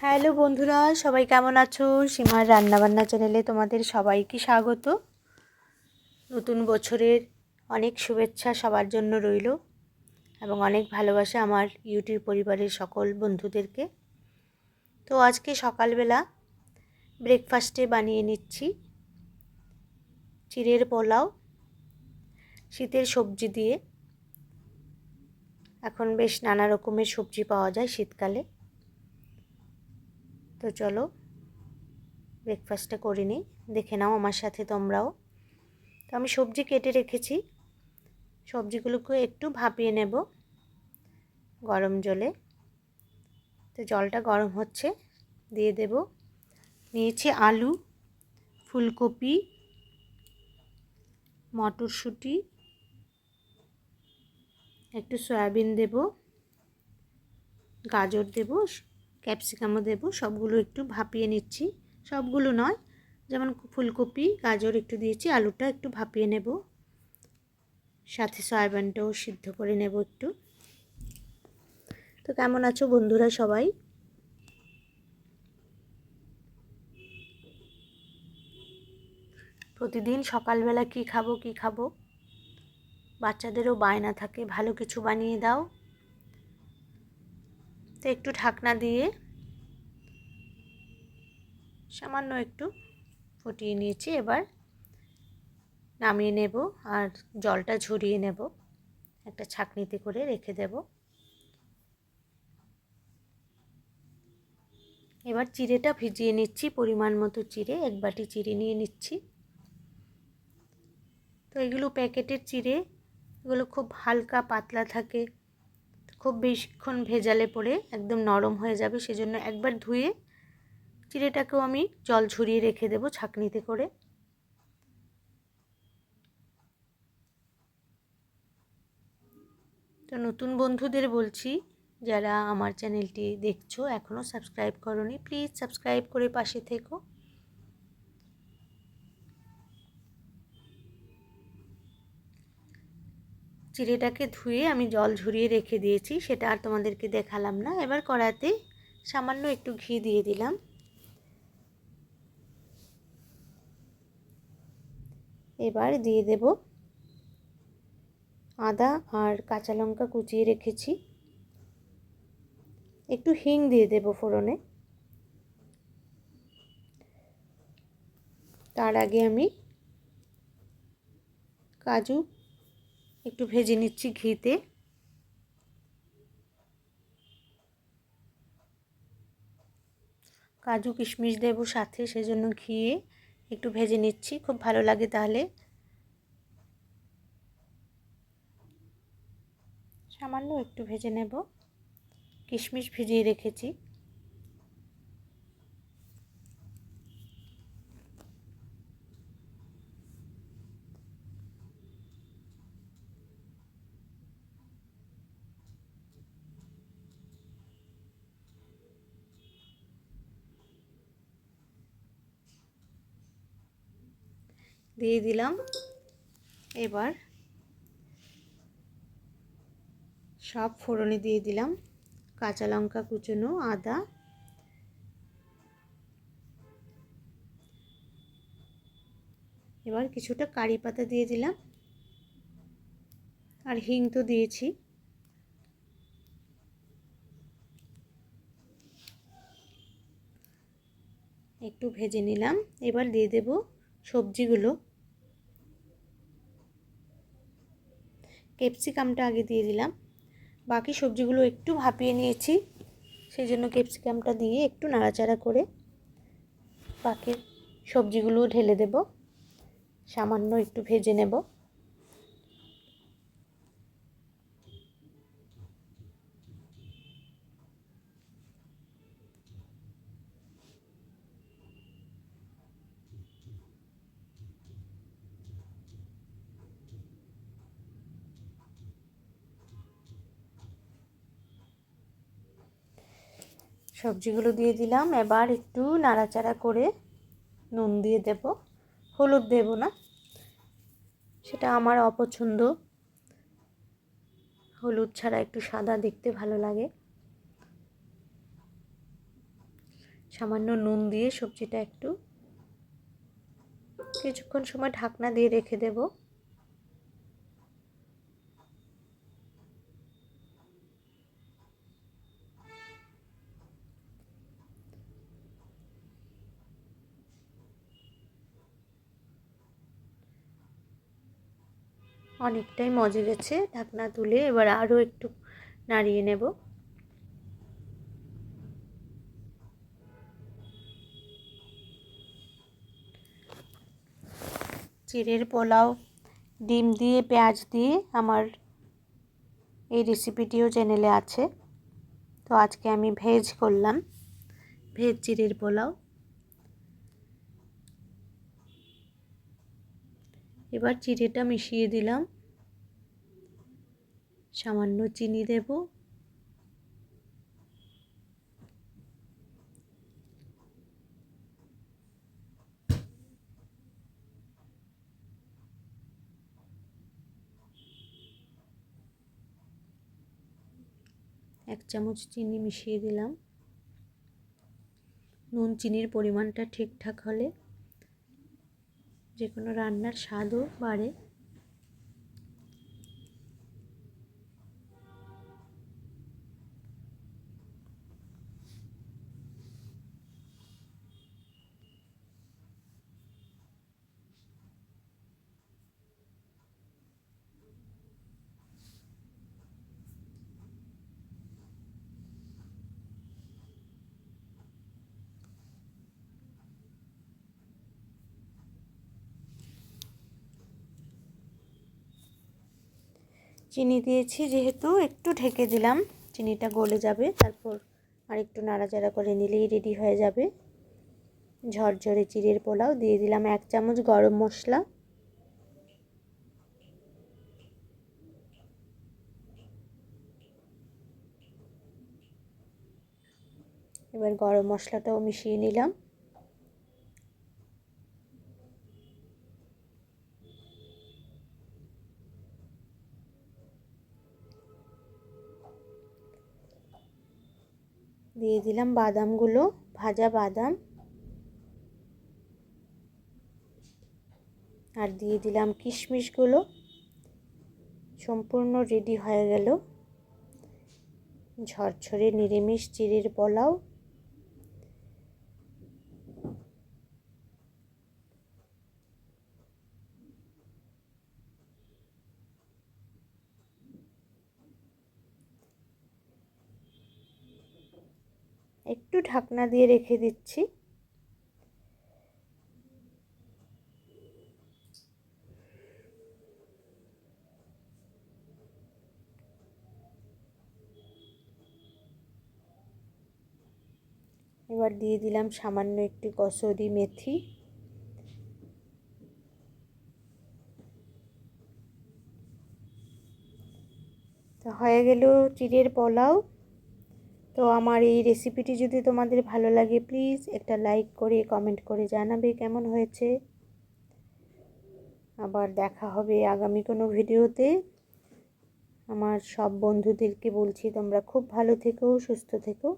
Hello বন্ধুরা, সবাই কেমন আছো? সীমার রান্নাবান্না চ্যানেলে তোমাদের সবাইকে স্বাগত। নতুন বছরের অনেক শুভেচ্ছা সবার জন্য রইল এবং অনেক ভালোবাসা আমার ইউটিউব পরিবারের সকল বন্ধুদেরকে। তো আজকে সকালবেলা ব্রেকফাস্টে বানিয়ে নিচ্ছি চিড়ের পোলাও শীতের সবজি দিয়ে। এখন বেশ নানা রকমের সবজি পাওয়া যায় শীতকালে। তো চলো ব্রেকফাস্টটা করে নিই, দেখে নাও আমার সাথে তোমরাও। তো আমি সবজি কেটে রেখেছি, সবজিগুলোকে একটু ভাপিয়ে নেব গরম জলে। তো জলটা গরম হচ্ছে, দিয়ে দেব। নিয়েছি আলু, ফুলকপি, মটরশুঁটি, একটু সয়াবিন দেব, গাজর দেব, ক্যাপসিকামও দেব। সবগুলো একটু ভাপিয়ে নিচ্ছি, সবগুলো নয়, যেমন ফুলকপি গাজর একটু দিয়েছি, আলুটা একটু ভাপিয়ে নেব, সাথে সয়াবিনটাও সিদ্ধ করে নেব একটু। তো কেমন আছো বন্ধুরা সবাই? প্রতিদিন সকালবেলা কি খাবো বাচ্চাদেরও বায়না থাকে ভালো কিছু বানিয়ে দাও। তো একটু ঢাকনা দিয়ে সামান্য একটু ফুটিয়ে নিয়েছি, এবার নামিয়ে নেব আর জলটা ঝরিয়ে নেব, একটা ছাঁকনিতে করে রেখে দেব। এবার চিড়েটা ভিজিয়ে নিচ্ছি, পরিমাণ মতো চিড়ে, এক বাটি চিড়ে নিয়ে নিচ্ছি। তো এগুলো প্যাকেটের চিড়ে, এগুলো খুব হালকা পাতলা থাকে, খুব বেশিক্ষণ ভেজালে পড়ে একদম নরম হয়ে যাবে, সেজন্য একবার ধুয়ে চিড়েটাকেও আমি জল ঝরিয়ে রেখে দেব ছাঁকনিতে করে। তো নতুন বন্ধুদের বলছি, যারা আমার চ্যানেলটি দেখছো এখনও সাবস্ক্রাইব করোনি, প্লিজ সাবস্ক্রাইব করে পাশে থেকো। চিড়েটাকে ধুয়ে আমি জল ঝরিয়ে রেখে দিয়েছি, সেটা আর তোমাদেরকে দেখালাম না। এবার কড়াতে সামান্য একটু ঘি দিয়ে দিলাম, এবার দিয়ে দেব আদা আর কাঁচা লঙ্কা কুচিয়ে রেখেছি, একটু হিং দিয়ে দেব ফোড়নে। তার আগে আমি কাজু একটু ভেজে নিচ্ছি ঘিতে। কাজু কিশমিশ দেব সাথে, সেজন্য ঘিয়ে একটু ভেজে নিচ্ছি, খুব ভালো লাগে তাহলে। সামান্য একটু ভেজে নেব, কিশমিশ ভিজিয়ে রেখেছি। দিয়ে দিলাম। এবার সব ফোড়নে দিয়ে দিলাম কাঁচা লঙ্কা কুচনো, আদা, এবার কিছুটা কারি পাতা দিয়ে দিলাম, আর হিং তো দিয়েছি। একটু ভেজে নিলাম, এবার দিয়ে দেব সবজিগুলো। ক্যাপসিকামটা আগে দিয়ে দিলাম, বাকি সবজিগুলো একটু ভাপিয়ে নিয়েছি, সেই জন্য ক্যাপসিকামটা দিয়ে একটু নাড়াচাড়া করে বাকি সবজিগুলো ঢেলে দেব, সামান্য একটু ভেজে নেব। সবজিগুলো দিয়ে দিলাম, এবার একটু নাড়াচাড়া করে নুন দিয়ে দেব, হলুদ দেব না, সেটা আমার অপছন্দ, হলুদ ছাড়া একটু সাদা দেখতে ভালো লাগে। সামান্য নুন দিয়ে সবজিটা একটু কিছুক্ষণ সময় ঢাকনা দিয়ে রেখে দেব। অনেকটাই মজে গেছে, ঢাকনা তুলে এবার আরও একটু নাড়িয়ে নেব। চিড়ের পোলাও ডিম দিয়ে পেঁয়াজ দিয়ে আমার এই রেসিপিটিও চ্যানেলে আছে। তো আজকে আমি ভেজ করলাম, ভেজ চিড়ের পোলাও। এবার চিড়েটা মিশিয়ে দিলাম, সামান্য চিনি দেব, এক চামচ চিনি মিশিয়ে দিলাম। নুন চিনির পরিমাণটা ঠিকঠাক হলে যে কোনো রান্নার স্বাদও বাড়ে। চিনি দিয়েছি যেহেতু একটু ঢেকে দিলাম, চিনিটা গলে যাবে, তারপর আর একটু নাড়াচাড়া করে নিলেই রেডি হয়ে যাবে ঝরঝরে চিড়ের পোলাও। দিয়ে দিলাম 1 চামচ গরম মশলা, এবার গরম মশলাটাও মিশিয়ে নিলাম। দিয়ে দিলাম বাদামগুলো, ভাজা বাদাম, আর দিয়ে দিলাম কিশমিশগুলো। সম্পূর্ণ রেডি হয়ে গেল ঝরঝরে নিরামিষ চিড়ের পোলাও। একটু ঢাকনা দিয়ে রেখে দিচ্ছি। এবার দিয়ে দিলাম সামান্য একটু কসুরি মেথি। তো হয়ে গেল চিড়ের পোলাও। তো আমার এই রেসিপিটি যদি তোমাদের ভালো লাগে প্লিজ একটা লাইক করে কমেন্ট করে জানাবে কেমন হয়েছে। আবার দেখা হবে আগামী কোনো ভিডিওতে। আমার সব বন্ধুদেরকে বলছি তোমরা খুব ভালো থেকো, সুস্থ থেকো।